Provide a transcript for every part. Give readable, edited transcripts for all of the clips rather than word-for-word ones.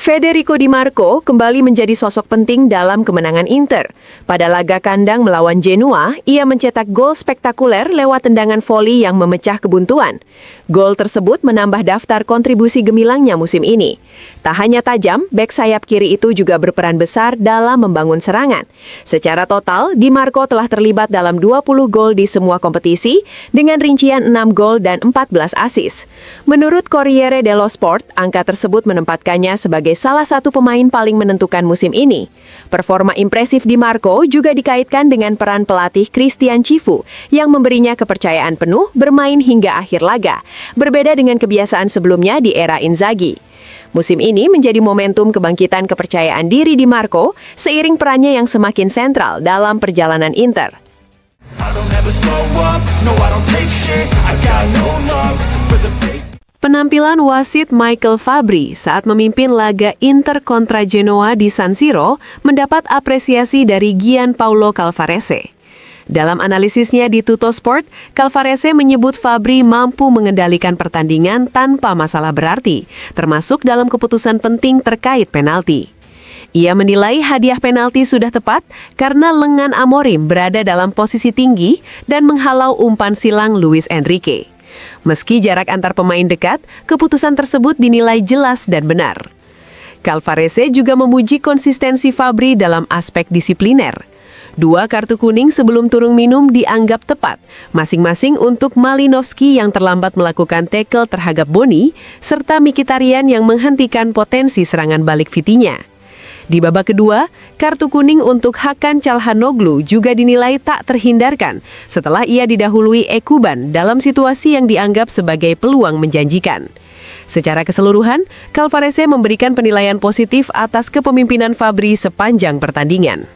Federico Di Marco kembali menjadi sosok penting dalam kemenangan Inter. Pada laga kandang melawan Genoa, ia mencetak gol spektakuler lewat tendangan voli yang memecah kebuntuan. Gol tersebut menambah daftar kontribusi gemilangnya musim ini. Tak hanya tajam, bek sayap kiri itu juga berperan besar dalam membangun serangan. Secara total, Di Marco telah terlibat dalam 20 gol di semua kompetisi dengan rincian 6 gol dan 14 assist. Menurut Corriere dello Sport, angka tersebut menempatkannya sebagai salah satu pemain paling menentukan musim ini. Performa impresif Di Marco juga dikaitkan dengan peran pelatih Christian Cifu yang memberinya kepercayaan penuh bermain hingga akhir laga, berbeda dengan kebiasaan sebelumnya di era Inzaghi. Musim ini menjadi momentum kebangkitan kepercayaan diri Di Marco seiring perannya yang semakin sentral dalam perjalanan Inter. Penampilan wasit Michael Fabbri saat memimpin laga Inter kontra Genoa di San Siro mendapat apresiasi dari Gianpaolo Calvarese. Dalam analisisnya di Tuttosport, Calvarese menyebut Fabbri mampu mengendalikan pertandingan tanpa masalah berarti, termasuk dalam keputusan penting terkait penalti. Ia menilai hadiah penalti sudah tepat karena lengan Amorim berada dalam posisi tinggi dan menghalau umpan silang Luis Enrique. Meski jarak antar pemain dekat, keputusan tersebut dinilai jelas dan benar. Calvarese juga memuji konsistensi Fabbri dalam aspek disipliner. 2 kartu kuning sebelum turun minum dianggap tepat, masing-masing untuk Malinowski yang terlambat melakukan tackle terhadap Boni, serta Mkhitaryan yang menghentikan potensi serangan balik Vitinha. Di babak kedua, kartu kuning untuk Hakan Çalhanoğlu juga dinilai tak terhindarkan setelah ia didahului Ekuban dalam situasi yang dianggap sebagai peluang menjanjikan. Secara keseluruhan, Calvarese memberikan penilaian positif atas kepemimpinan Fabbri sepanjang pertandingan.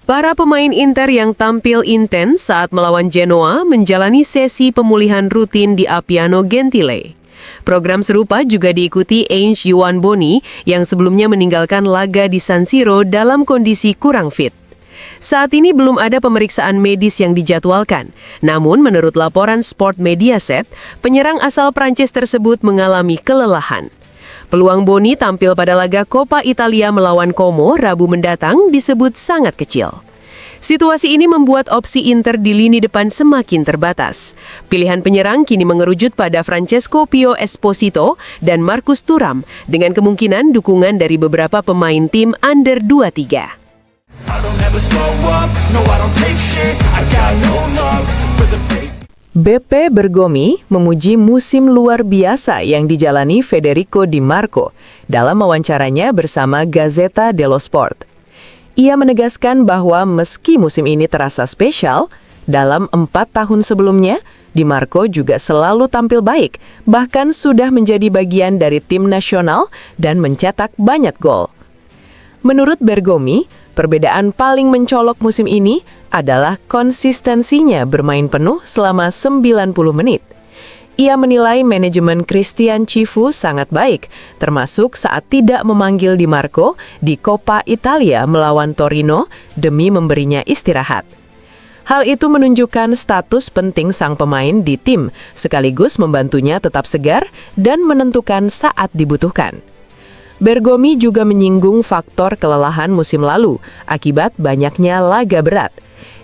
Para pemain Inter yang tampil intens saat melawan Genoa menjalani sesi pemulihan rutin di Appiano Gentile. Program serupa juga diikuti Ainge Yohan Boni yang sebelumnya meninggalkan laga di San Siro dalam kondisi kurang fit. Saat ini belum ada pemeriksaan medis yang dijadwalkan, namun menurut laporan Sport Mediaset, penyerang asal Prancis tersebut mengalami kelelahan. Peluang Boni tampil pada laga Coppa Italia melawan Como Rabu mendatang disebut sangat kecil. Situasi ini membuat opsi Inter di lini depan semakin terbatas. Pilihan penyerang kini mengerucut pada Francesco Pio Esposito dan Marcus Thuram dengan kemungkinan dukungan dari beberapa pemain tim under 23. BP Bergomi memuji musim luar biasa yang dijalani Federico Di Marco dalam wawancaranya bersama Gazzetta dello Sport. Ia menegaskan bahwa meski musim ini terasa spesial, dalam 4 tahun sebelumnya, Di Marco juga selalu tampil baik, bahkan sudah menjadi bagian dari tim nasional dan mencetak banyak gol. Menurut Bergomi, perbedaan paling mencolok musim ini adalah konsistensinya bermain penuh selama 90 menit. Ia menilai manajemen Christian Cifu sangat baik, termasuk saat tidak memanggil Di Marco di Coppa Italia melawan Torino demi memberinya istirahat. Hal itu menunjukkan status penting sang pemain di tim, sekaligus membantunya tetap segar dan menentukan saat dibutuhkan. Bergomi juga menyinggung faktor kelelahan musim lalu akibat banyaknya laga berat.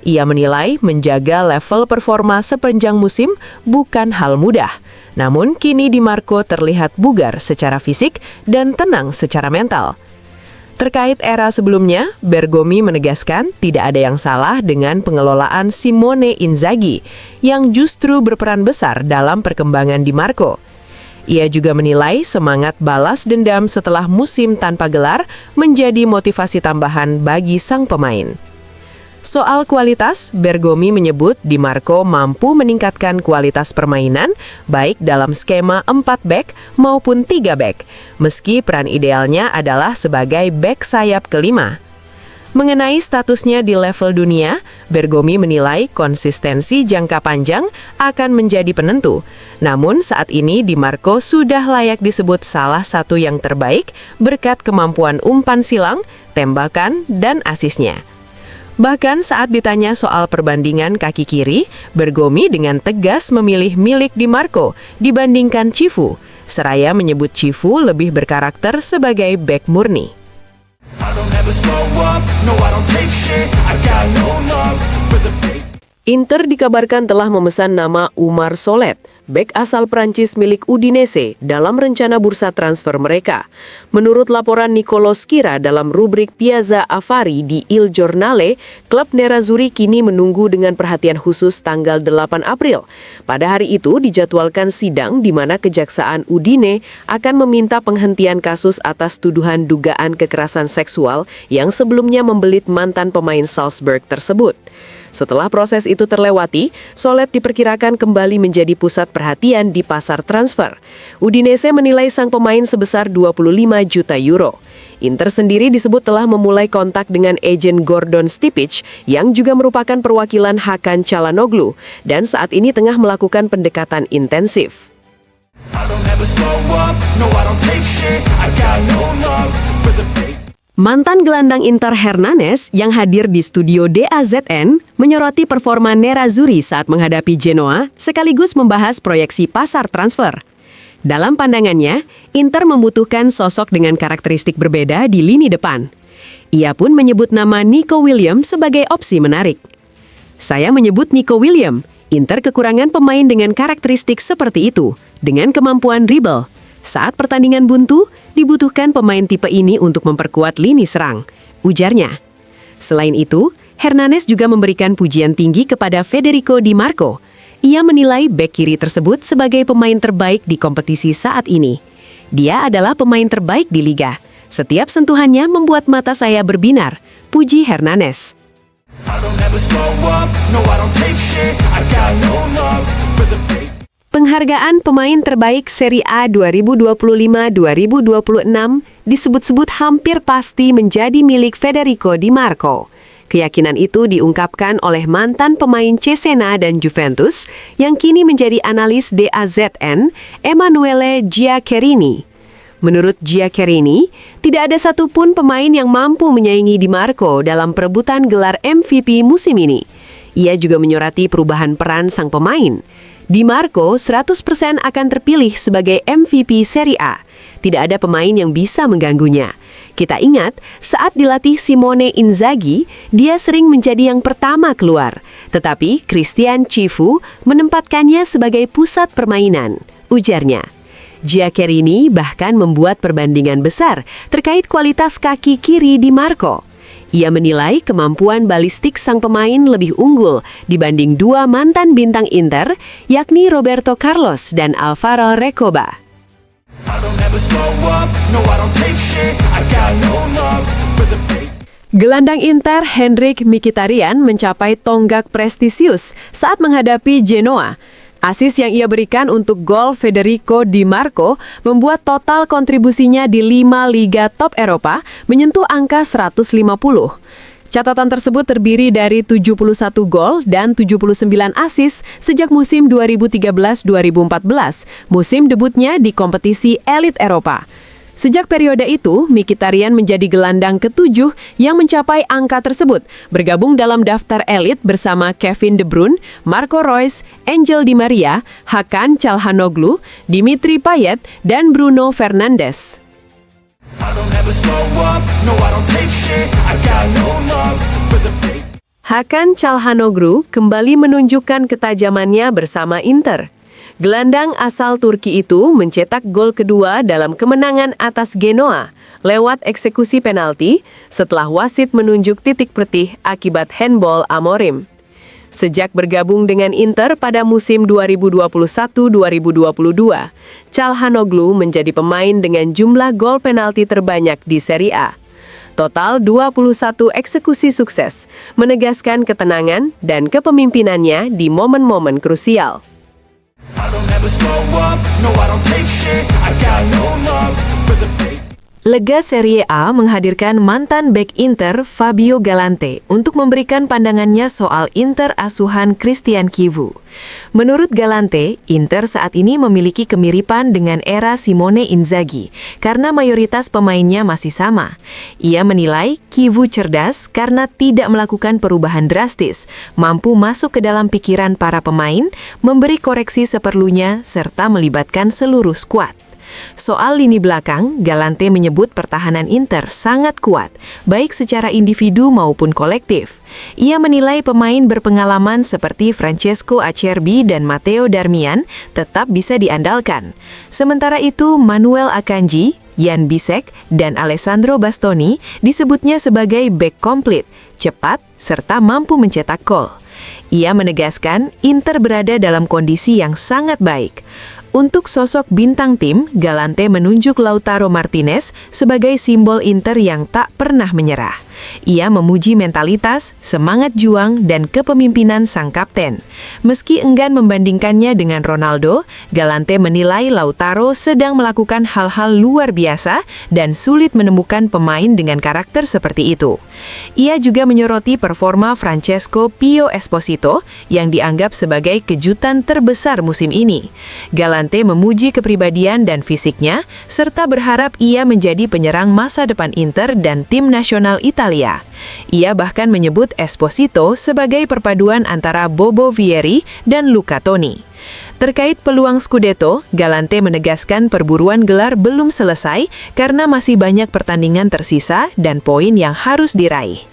Ia menilai menjaga level performa sepanjang musim bukan hal mudah. Namun kini Di Marco terlihat bugar secara fisik dan tenang secara mental. Terkait era sebelumnya, Bergomi menegaskan tidak ada yang salah dengan pengelolaan Simone Inzaghi yang justru berperan besar dalam perkembangan Di Marco. Ia juga menilai semangat balas dendam setelah musim tanpa gelar menjadi motivasi tambahan bagi sang pemain. Soal kualitas, Bergomi menyebut Di Marco mampu meningkatkan kualitas permainan baik dalam skema 4 bek maupun 3 bek, meski peran idealnya adalah sebagai bek sayap kelima. Mengenai statusnya di level dunia, Bergomi menilai konsistensi jangka panjang akan menjadi penentu. Namun saat ini Di Marco sudah layak disebut salah satu yang terbaik berkat kemampuan umpan silang, tembakan, dan asisnya. Bahkan saat ditanya soal perbandingan kaki kiri, Bergomi dengan tegas memilih milik Di Marco dibandingkan Cifu, seraya menyebut Cifu lebih berkarakter sebagai bek murni. Inter dikabarkan telah memesan nama Oumar Solet, bek asal Prancis milik Udinese, dalam rencana bursa transfer mereka. Menurut laporan Nicolo Schira dalam rubrik Piazza Affari di Il Giornale, klub Nerazzurri kini menunggu dengan perhatian khusus tanggal 8 April. Pada hari itu dijadwalkan sidang di mana Kejaksaan Udine akan meminta penghentian kasus atas tuduhan dugaan kekerasan seksual yang sebelumnya membelit mantan pemain Salzburg tersebut. Setelah proses itu terlewati, Solet diperkirakan kembali menjadi pusat perhatian di pasar transfer. Udinese menilai sang pemain sebesar 25 juta euro. Inter sendiri disebut telah memulai kontak dengan agen Gordon Stipic yang juga merupakan perwakilan Hakan Çalhanoğlu dan saat ini tengah melakukan pendekatan intensif. Mantan gelandang Inter Hernanes yang hadir di studio DAZN menyoroti performa Nerazzurri saat menghadapi Genoa sekaligus membahas proyeksi pasar transfer. Dalam pandangannya, Inter membutuhkan sosok dengan karakteristik berbeda di lini depan. Ia pun menyebut nama Nico Williams sebagai opsi menarik. Saya menyebut Nico Williams, Inter kekurangan pemain dengan karakteristik seperti itu, dengan kemampuan dribble. Saat pertandingan buntu, dibutuhkan pemain tipe ini untuk memperkuat lini serang, ujarnya. Selain itu, Hernanes juga memberikan pujian tinggi kepada Federico Di Marco. Ia menilai bek kiri tersebut sebagai pemain terbaik di kompetisi saat ini. Dia adalah pemain terbaik di liga. Setiap sentuhannya membuat mata saya berbinar, puji Hernanes. Penghargaan pemain terbaik Serie A 2025-2026 disebut-sebut hampir pasti menjadi milik Federico Di Marco. Keyakinan itu diungkapkan oleh mantan pemain Cesena dan Juventus yang kini menjadi analis DAZN, Emanuele Giaccherini. Menurut Giaccherini, tidak ada satupun pemain yang mampu menyaingi Di Marco dalam perebutan gelar MVP musim ini. Ia juga menyoroti perubahan peran sang pemain. Di Marco 100% akan terpilih sebagai MVP Serie A. Tidak ada pemain yang bisa mengganggunya. Kita ingat, saat dilatih Simone Inzaghi, dia sering menjadi yang pertama keluar. Tetapi Christian Cifu menempatkannya sebagai pusat permainan, ujarnya. Giaccherini bahkan membuat perbandingan besar terkait kualitas kaki kiri Di Marco. Ia menilai kemampuan balistik sang pemain lebih unggul dibanding dua mantan bintang Inter, yakni Roberto Carlos dan Alvaro Recoba. Gelandang Inter Henrikh Mkhitaryan mencapai tonggak prestisius saat menghadapi Genoa. Asis yang ia berikan untuk gol Federico Di Marco membuat total kontribusinya di 5 liga top Eropa menyentuh angka 150. Catatan tersebut terdiri dari 71 gol dan 79 asis sejak musim 2013-2014, musim debutnya di kompetisi elit Eropa. Sejak periode itu, Mkhitaryan menjadi gelandang ke-7 yang mencapai angka tersebut, bergabung dalam daftar elit bersama Kevin De Bruyne, Marco Reus, Angel Di Maria, Hakan Çalhanoğlu, Dimitri Payet, dan Bruno Fernandes. Hakan Çalhanoğlu kembali menunjukkan ketajamannya bersama Inter. Gelandang asal Turki itu mencetak gol kedua dalam kemenangan atas Genoa lewat eksekusi penalti setelah wasit menunjuk titik petih akibat handball Amorim. Sejak bergabung dengan Inter pada musim 2021-2022, Çalhanoğlu menjadi pemain dengan jumlah gol penalti terbanyak di Serie A. Total 21 eksekusi sukses, menegaskan ketenangan dan kepemimpinannya di momen-momen krusial. Lega Serie A menghadirkan mantan bek Inter Fabio Galante untuk memberikan pandangannya soal Inter asuhan Christian Chivu. Menurut Galante, Inter saat ini memiliki kemiripan dengan era Simone Inzaghi karena mayoritas pemainnya masih sama. Ia menilai Chivu cerdas karena tidak melakukan perubahan drastis, mampu masuk ke dalam pikiran para pemain, memberi koreksi seperlunya, serta melibatkan seluruh skuad. Soal lini belakang, Galante menyebut pertahanan Inter sangat kuat, baik secara individu maupun kolektif. Ia menilai pemain berpengalaman seperti Francesco Acerbi dan Matteo Darmian tetap bisa diandalkan. Sementara itu, Manuel Akanji, Jan Bisek, dan Alessandro Bastoni disebutnya sebagai bek komplit, cepat, serta mampu mencetak gol. Ia menegaskan Inter berada dalam kondisi yang sangat baik. Untuk sosok bintang tim, Galante menunjuk Lautaro Martinez sebagai simbol Inter yang tak pernah menyerah. Ia memuji mentalitas, semangat juang, dan kepemimpinan sang kapten. Meski enggan membandingkannya dengan Ronaldo, Galante menilai Lautaro sedang melakukan hal-hal luar biasa dan sulit menemukan pemain dengan karakter seperti itu. Ia juga menyoroti performa Francesco Pio Esposito yang dianggap sebagai kejutan terbesar musim ini. Galante memuji kepribadian dan fisiknya, serta berharap ia menjadi penyerang masa depan Inter dan tim nasional Italia. Ia bahkan menyebut Esposito sebagai perpaduan antara Bobo Vieri dan Luca Toni. Terkait peluang Scudetto, Galante menegaskan perburuan gelar belum selesai karena masih banyak pertandingan tersisa dan poin yang harus diraih.